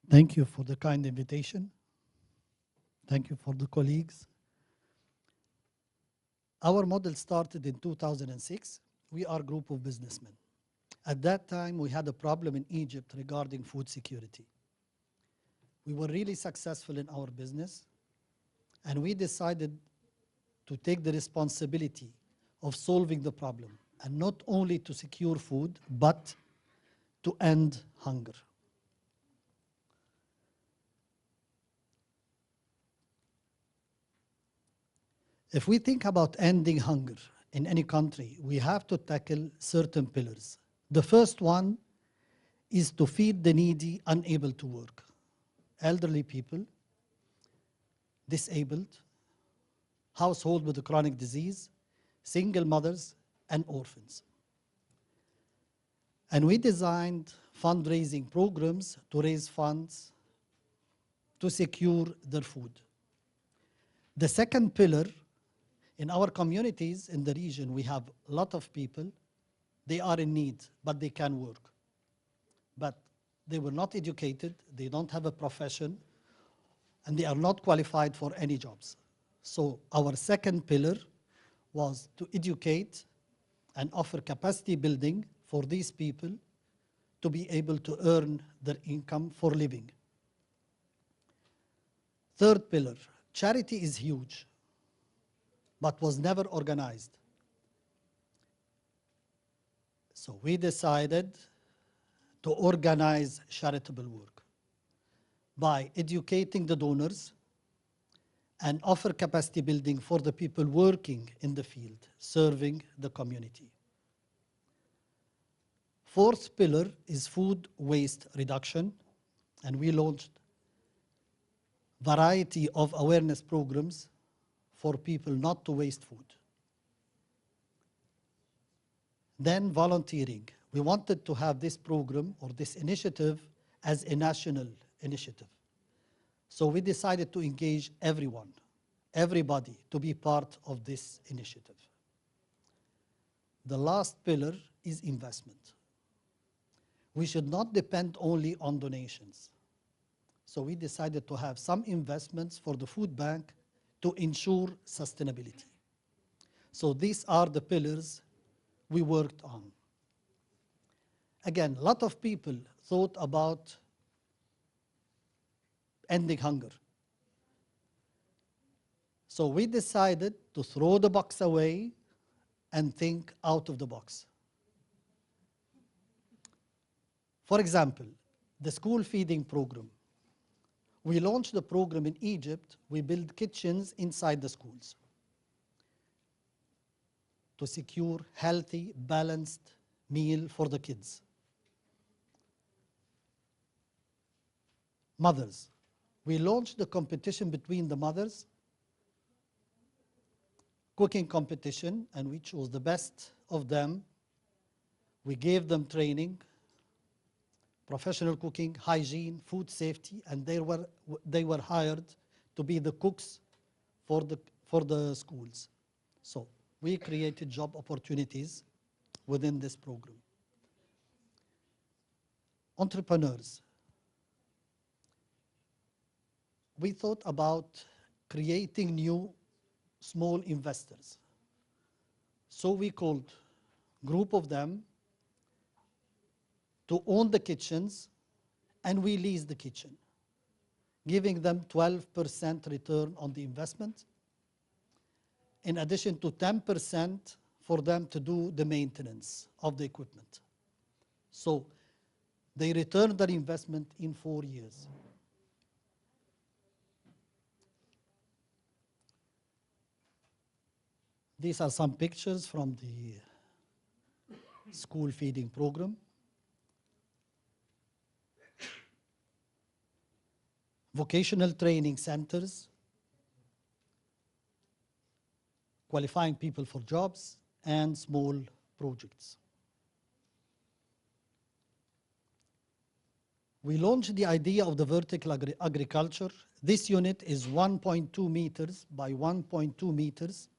Thank you for the kind invitation. Thank you for the colleagues. Our model started in 2006. We are a group of businessmen. At that time, we had a problem in Egypt regarding food security. We were really successful in our business, and we decided to take the responsibility of solving the problem, and not only to secure food, but to end hunger. If we think about ending hunger in any country, we have to tackle certain pillars. The first one is to feed the needy unable to work. Elderly people, disabled, household with a chronic disease, single mothers, and orphans. And we designed fundraising programs to raise funds to secure their food. The second pillar, in our communities in the region, we have a lot of people, they are in need, but they can work. But they were not educated, they don't have a profession, and they are not qualified for any jobs. So our second pillar was to educate and offer capacity building for these people to be able to earn their income for living. Third pillar, charity is huge, but was never organized. So we decided to organize charitable work by educating the donors and offer capacity building for the people working in the field, serving the community. Fourth pillar is food waste reduction, and we launched variety of awareness programs for people not to waste food. Then volunteering. We wanted to have this program or this initiative as a national initiative. So we decided to engage everyone, everybody to be part of this initiative. The last pillar is investment. We should not depend only on donations. So we decided to have some investments for the food bank to ensure sustainability. So these are the pillars we worked on. Again, a lot of people thought about ending hunger. So we decided to throw the box away and think out of the box. For example, the school feeding program. We launched the program in Egypt. We built kitchens inside the schools to secure healthy, balanced meal for the kids. Mothers. We launched the competition between the mothers, cooking competition, and we chose the best of them. We gave them training, professional cooking, hygiene, food safety, and they were hired to be the cooks for the schools. So we created job opportunities within this program. Entrepreneurs. We thought about creating new small investors. So we called a group of them to own the kitchens, and we lease the kitchen, giving them 12% return on the investment, in addition to 10% for them to do the maintenance of the equipment. So they returned their investment in 4 years. These are some pictures from the school feeding program. Vocational training centers, qualifying people for jobs, and small projects. We launched the idea of the vertical agriculture. This unit is 1.2 meters by 1.2 meters.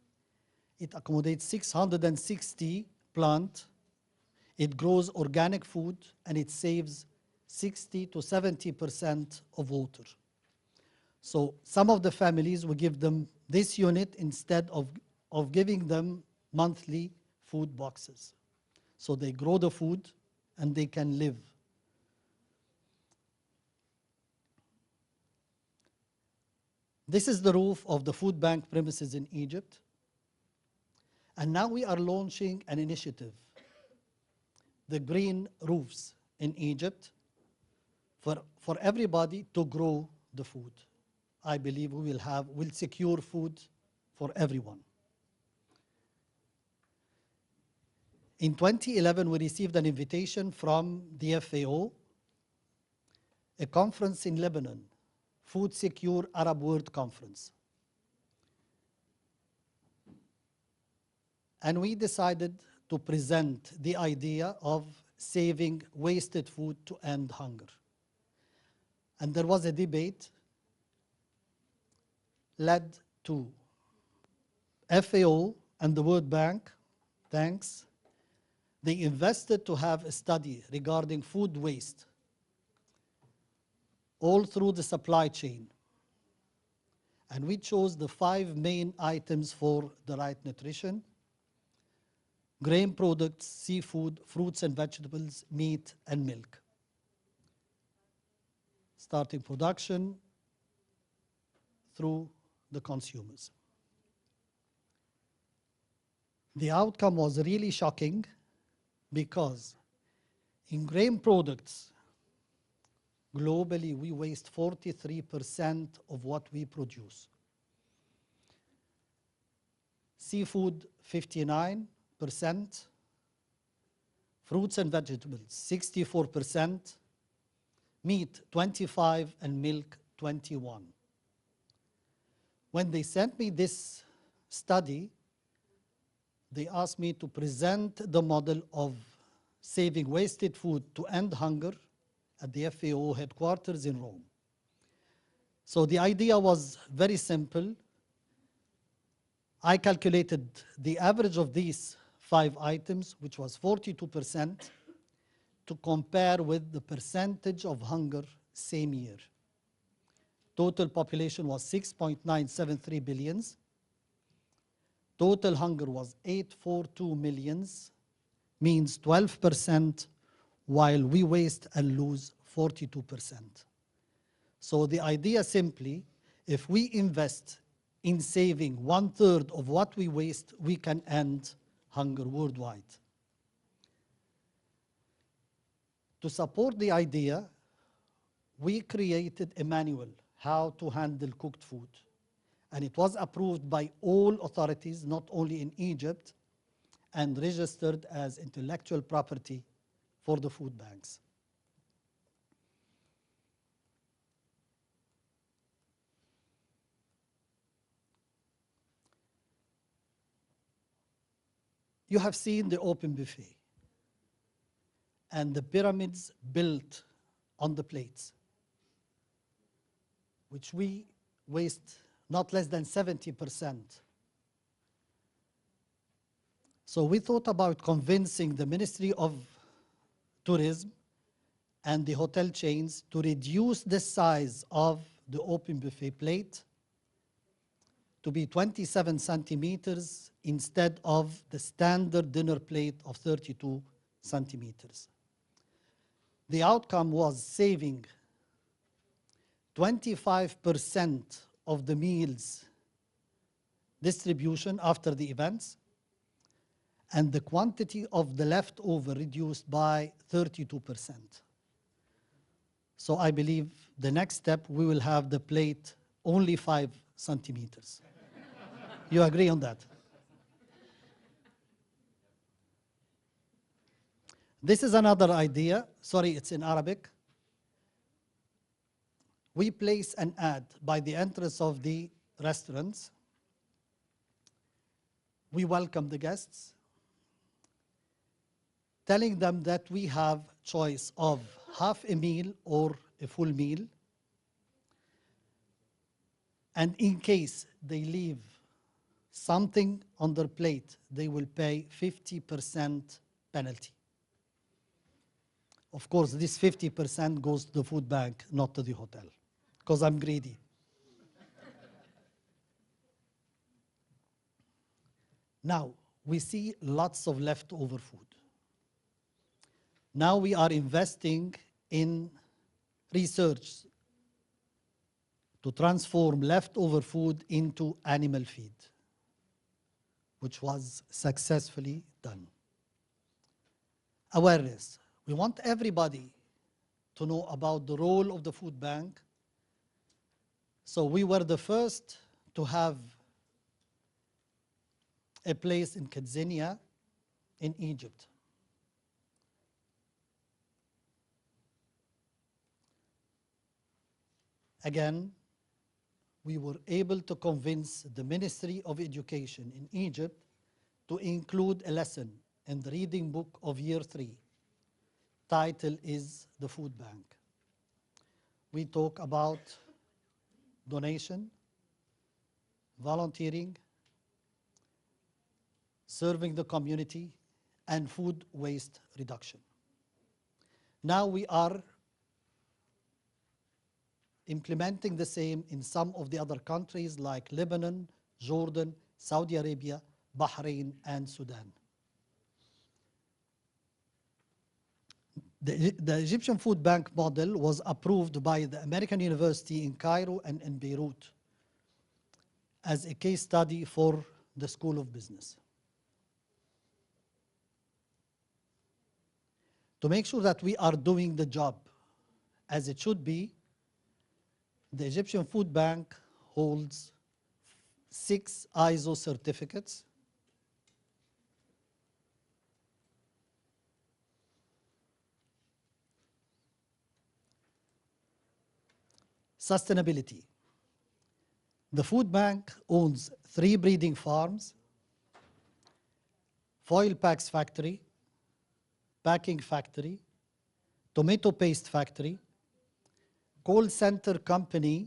It accommodates 660 plants. It grows organic food, and it saves 60 to 70% of water. So some of the families will give them this unit instead of giving them monthly food boxes. So they grow the food and they can live. This is the roof of the food bank premises in Egypt. And now we are launching an initiative, the green roofs in Egypt, for everybody to grow the food. I believe we'll secure food for everyone. In 2011, we received an invitation from the FAO, a conference in Lebanon, Food Secure Arab World Conference. And we decided to present the idea of saving wasted food to end hunger. And there was a debate led to FAO and the World Bank, thanks. They invested to have a study regarding food waste all through the supply chain. And we chose the 5 main items for the right nutrition: grain products, seafood, fruits and vegetables, meat and milk. Starting production through the consumers. The outcome was really shocking because in grain products, globally, we waste 43% of what we produce. Seafood, 59%. Fruits and vegetables, 64%. Meat, 25%, and milk, 21%. When they sent me this study, they asked me to present the model of saving wasted food to end hunger at the FAO headquarters in Rome. So the idea was very simple. I calculated the average of these 5 items, which was 42%, to compare with the percentage of hunger same year. Total population was 6.973 billions. Total hunger was 842 millions, means 12%, while we waste and lose 42%. So the idea simply, if we invest in saving 1/3 of what we waste, we can end hunger worldwide. To support the idea, we created a manual how to handle cooked food. And it was approved by all authorities, not only in Egypt, and registered as intellectual property for the food banks. You have seen the open buffet and the pyramids built on the plates, which we waste not less than 70%. So we thought about convincing the Ministry of Tourism and the hotel chains to reduce the size of the open buffet plate to be 27 centimeters instead of the standard dinner plate of 32 centimeters. The outcome was saving 25% of the meals distribution after the events, and the quantity of the leftover reduced by 32%. So I believe the next step, we will have the plate only 5 centimeters. You agree on that? This is another idea. Sorry, it's in Arabic. We place an ad by the entrance of the restaurants. We welcome the guests, telling them that we have choice of half a meal or a full meal. And in case they leave something on their plate, they will pay 50% penalty. Of course, this 50% goes to the food bank, not to the hotel, because I'm greedy. Now, we see lots of leftover food. Now we are investing in research to transform leftover food into animal feed, which was successfully done. Awareness. We want everybody to know about the role of the food bank. So we were the first to have a place in Kidzania in Egypt. Again, we were able to convince the Ministry of Education in Egypt to include a lesson in the reading book of year 3. Title is The Food Bank. We talk about donation, volunteering, serving the community, and food waste reduction. Now we are implementing the same in some of the other countries like Lebanon, Jordan, Saudi Arabia, Bahrain, and Sudan. The Egyptian Food Bank model was approved by the American University in Cairo and in Beirut as a case study for the School of Business. To make sure that we are doing the job as it should be, the Egyptian Food Bank holds 6 ISO certificates. Sustainability. The food bank owns 3 breeding farms, foil packs factory, packing factory, tomato paste factory, call center company.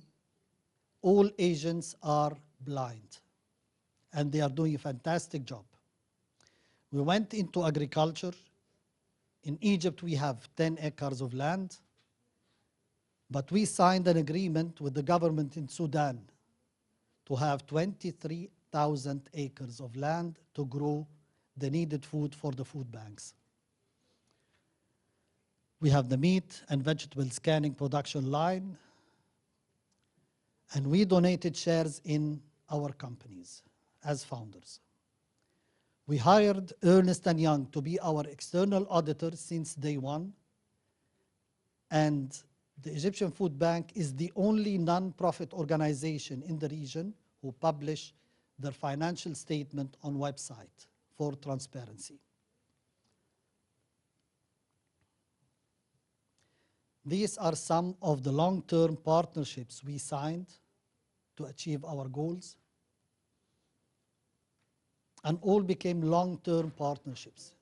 All agents are blind, and they are doing a fantastic job. We went into agriculture. In Egypt, we have 10 acres of land, but we signed an agreement with the government in Sudan to have 23,000 acres of land to grow the needed food for the food banks. We have the meat and vegetable scanning production line, and we donated shares in our companies as founders. We hired Ernst & Young to be our external auditor since day one, and the Egyptian Food Bank is the only non-profit organization in the region who publish their financial statement on website for transparency. These are some of the long-term partnerships we signed to achieve our goals, and all became long-term partnerships.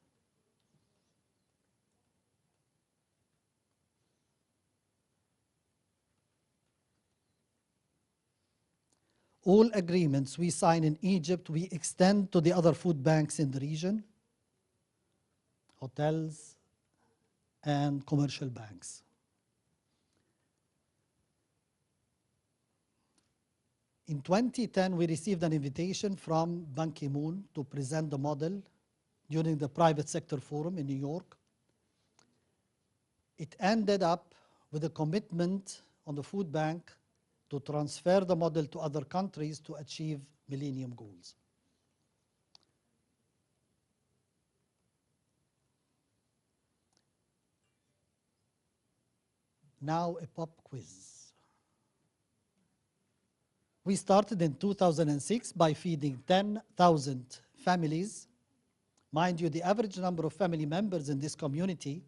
All agreements we sign in Egypt, we extend to the other food banks in the region, hotels, and commercial banks. In 2010, we received an invitation from Ban Ki-moon to present the model during the Private Sector Forum in New York. It ended up with a commitment on the food bank to transfer the model to other countries to achieve Millennium Goals. Now a pop quiz. We started in 2006 by feeding 10,000 families. Mind you, the average number of family members in this community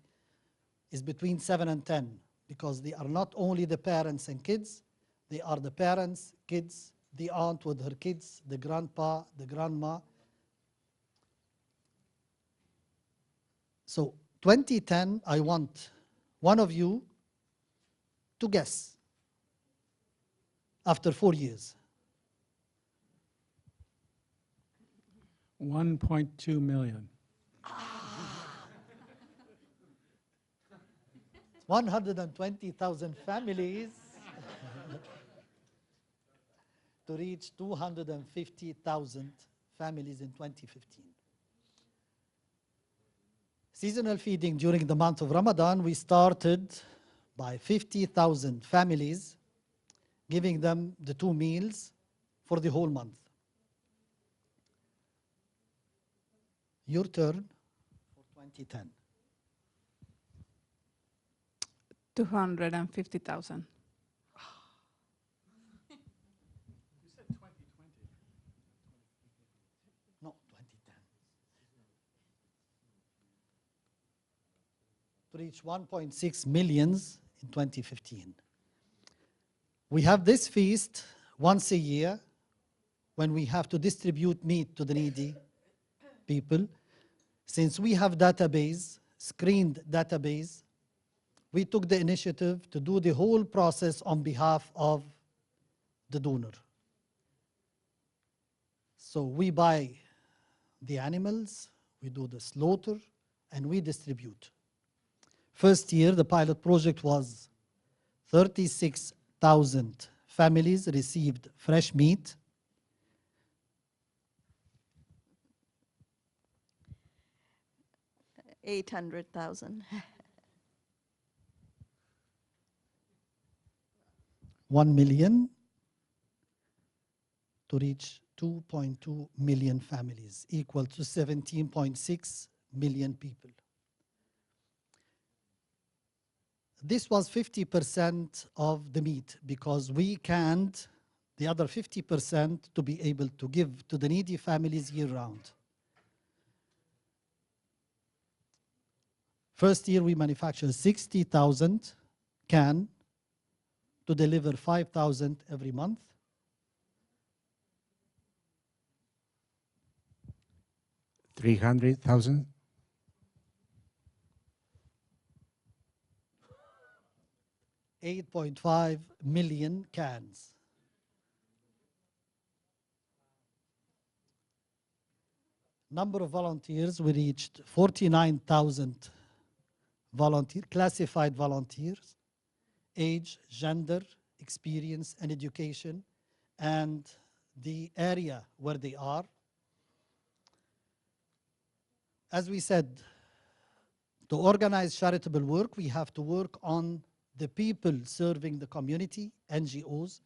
is between 7 and 10, because they are not only the parents and kids, they are the parents, kids, the aunt with her kids, the grandpa, the grandma. So 2010, I want one of you to guess after 4 years. 1.2 million. 120,000 families to reach 250,000 families in 2015. Seasonal feeding during the month of Ramadan, we started by 50,000 families, giving them the 2 meals for the whole month. Your turn for 2010. 250,000. You said 2020. No, 2010. To reach 1.6 millions in 2015. We have this feast once a year when we have to distribute meat to the needy people. Since we have database, screened database, we took the initiative to do the whole process on behalf of the donor. So we buy the animals, we do the slaughter, and we distribute. First year, the pilot project was 36,000 families received fresh meat. 800,000. 1 million to reach 2.2 million families, equal to 17.6 million people. This was 50% of the meat because we canned the other 50% to be able to give to the needy families year-round. First year, we manufactured 60,000 cans to deliver 5,000 every month. $300,000. 8.5 million cans. Number of volunteers, we reached 49,000 classified volunteers, age, gender, experience, and education, and the area where they are. As we said, to organize charitable work, we have to work on the people serving the community, NGOs.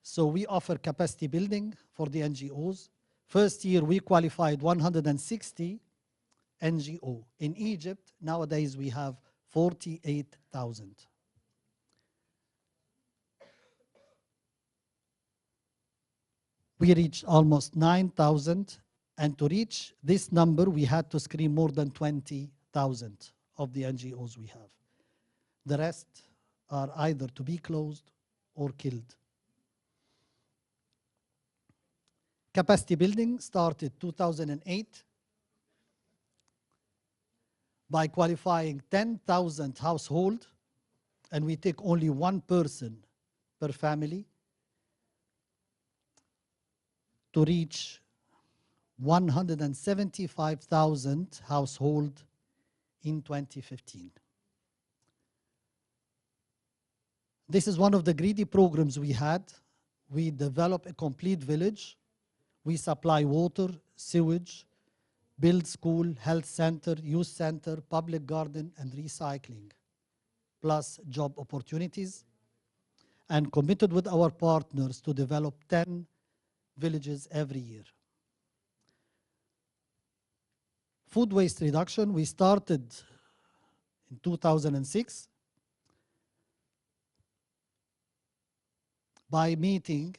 So we offer capacity building for the NGOs. First year, we qualified 160 NGO. In Egypt, nowadays, we have 48,000. We reached almost 9,000, and to reach this number, we had to screen more than 20,000 of the NGOs we have. The rest are either to be closed or killed. Capacity building started 2008 by qualifying 10,000 households, and we take only one person per family to reach 175,000 households in 2015. This is one of the greedy programs we had. We develop a complete village. We supply water, sewage, build school, health center, youth center, public garden, and recycling, plus job opportunities, and committed with our partners to develop 10 villages every year. Food waste reduction, we started in 2006 by meeting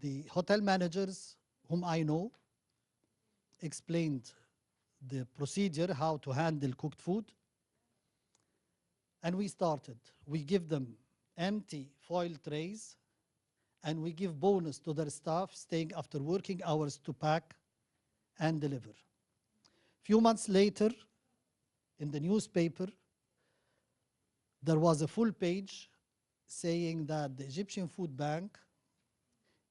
the hotel managers whom I know, explained the procedure, how to handle cooked food. And we started. We give them empty foil trays, and we give bonus to their staff staying after working hours to pack and deliver. Few months later, in the newspaper, there was a full page saying that the Egyptian Food Bank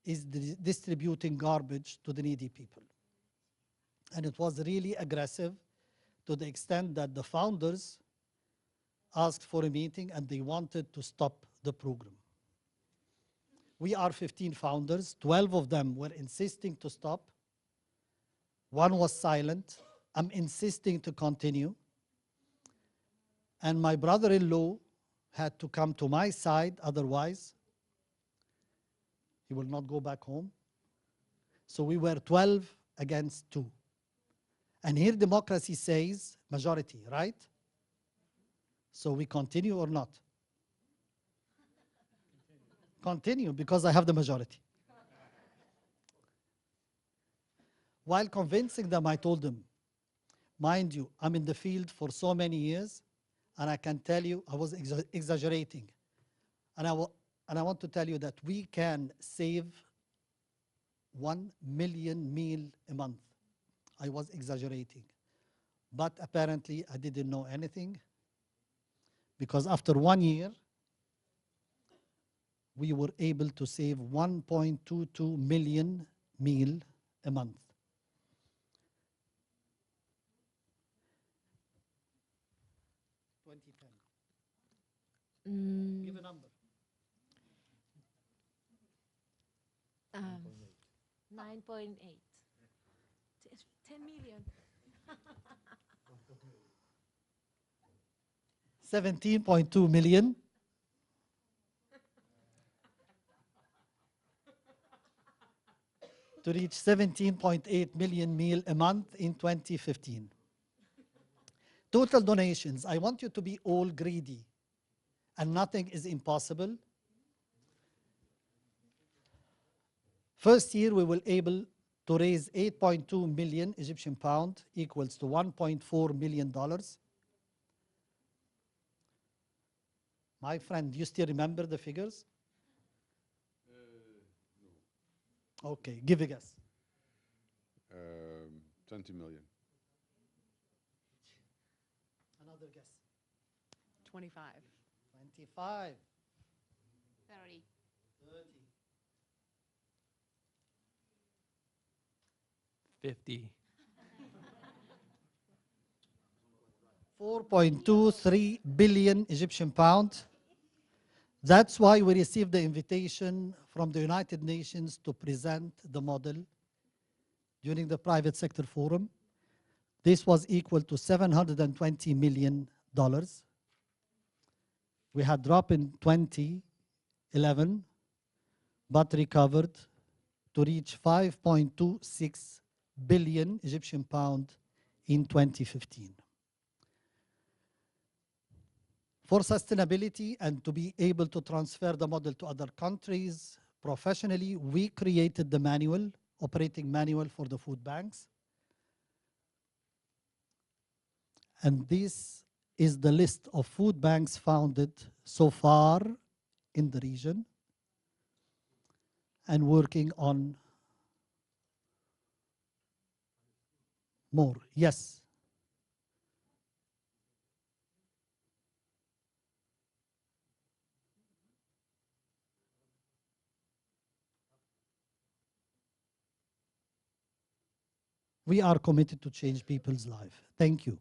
is distributing garbage to the needy people. And it was really aggressive to the extent that the founders asked for a meeting and they wanted to stop the program. We are 15 founders, 12 of them were insisting to stop. One was silent. I'm insisting to continue. And my brother-in-law had to come to my side, otherwise he will not go back home. So we were 12 against 2. And here democracy says majority, right? So we continue or not? Continue, because I have the majority. While convincing them, I told them, mind you, I'm in the field for so many years, and I can tell you I was exaggerating. And I want to tell you that we can save 1 million meal a month. I was exaggerating. But apparently I didn't know anything, because after 1 year, we were able to save 1.22 million meal a month. Give a number. 9.8. 10 million. 17.2 million. To reach 17.8 million meal a month in 2015. Total donations, I want you to be all greedy, and nothing is impossible. First year, we were able to raise 8.2 million Egyptian pound, equals to $1.4 million. My friend, do you still remember the figures? No. Okay, give a guess. 20 million. Another guess. 25. 25. 30. 30. 50. 4.23 billion Egyptian pound. That's why we received the invitation from the United Nations to present the model during the private sector forum. This was equal to $720 million. We had dropped in 2011, but recovered to reach 5.26 billion Egyptian pound in 2015. For sustainability and to be able to transfer the model to other countries professionally, we created the manual, operating manual for the food banks. And this is the list of food banks founded so far in the region and working on more. Yes. We are committed to change people's life. Thank you.